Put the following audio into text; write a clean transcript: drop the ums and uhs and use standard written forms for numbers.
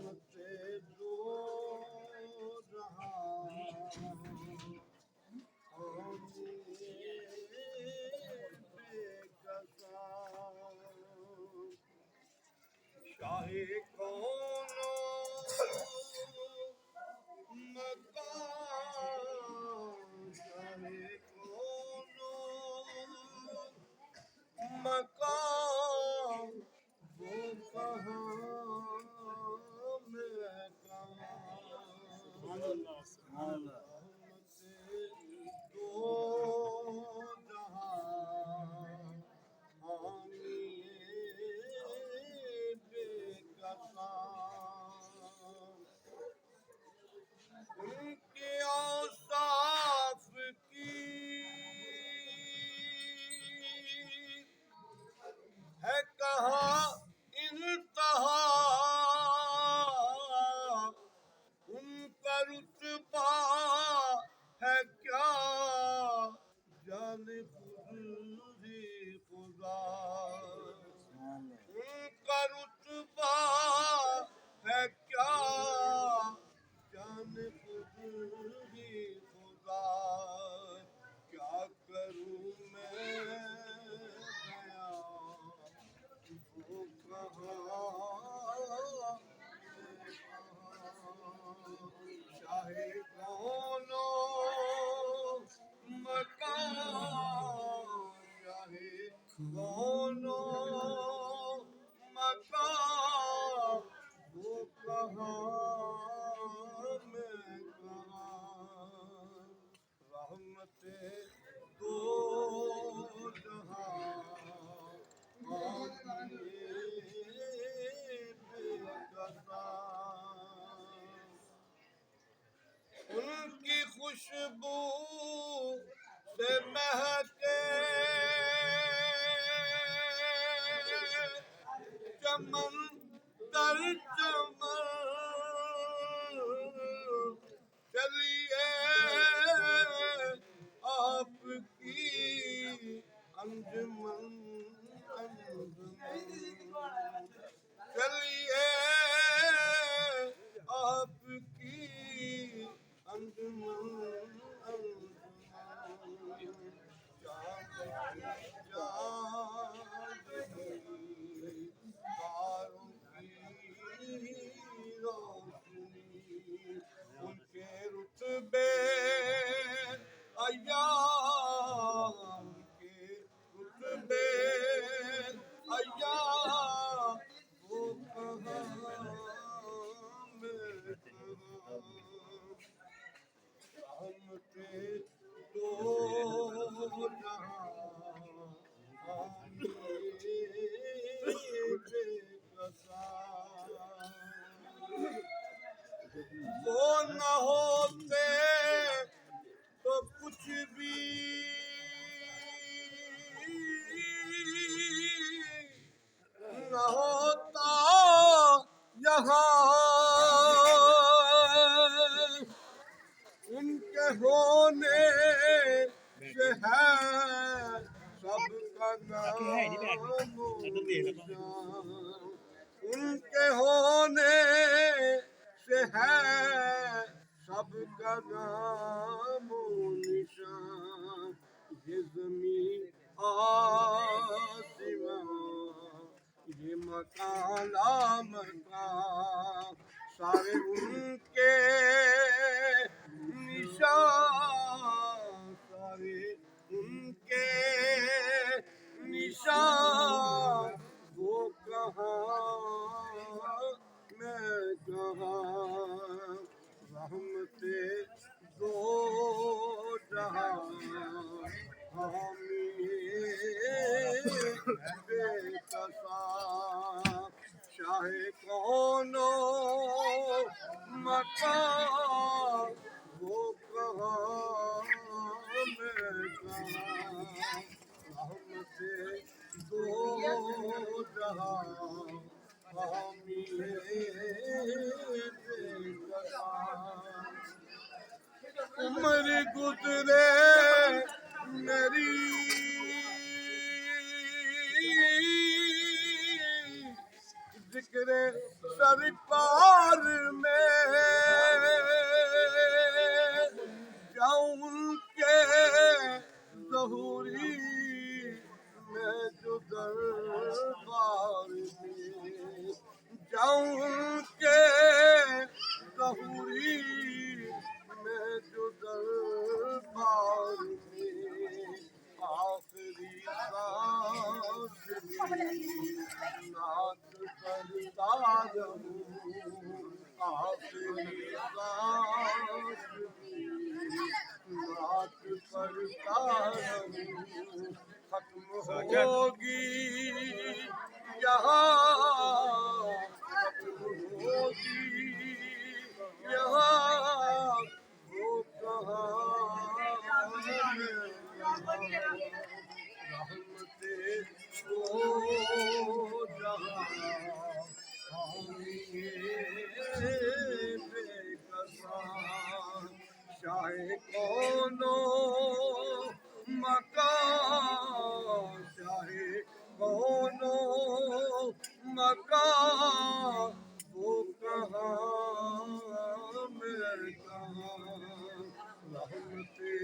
से दो शाहे कौनो मकान शाहे कौनो मकान वो कहाँ मैं कहाँ दो जहां उनके औसाफ की है कहाँ इंतहा उनका रुतबा है क्या जाने खुद ही खुदा उनका रुतबा है क्या जाने खुद ही खुदा क्या करूं मैं बयां वो कहाँ चाहे कौनो मकान चाहे कौनो मकान वो कहाँ मैं कहाँ रहमते दो जहां उनकी खुशबू से महके चमन दर चमन चलिए आपकी अंजुमन चलिए आपकी अंजुमन उनके रुतबे अय्याम के रुतबे अय्याम वो कहाँ मैं रहमते दो जहां वो न होते तो कुछ भी न होता यहाँ उनके होने से है सबका नाम उनके होने से है सबका नाम निशान ये ज़मीन आसमां ये मकान मकान सारे उनके निशान सारे उनके निशान वो कहाँ मैं कहाँ रहमते दो जहां हामी बेकसा चाहे कौनो मकान वो कहाँ मैं कहाँ रहमते दो जहां हामी बेकसा उम्र गुजरे मेरी जिक्र सरकार में जाऊं उनके ज़हूरी मैं जो दरबार में जाऊं उनके ज़हूरी मैं जो दरबार में आखिरी सांस मेरी नात करता रहूं आखिरी सांस मेरी नात करता रहूं खत्म होगी यहाँ खत्म होगी यहाँ वो कहाँ रहमते वो जहाँ होंगे बेकसा चाहे कोनो मकान चाहे कोनो मकान वो कहाँ मैं कहाँ रहमते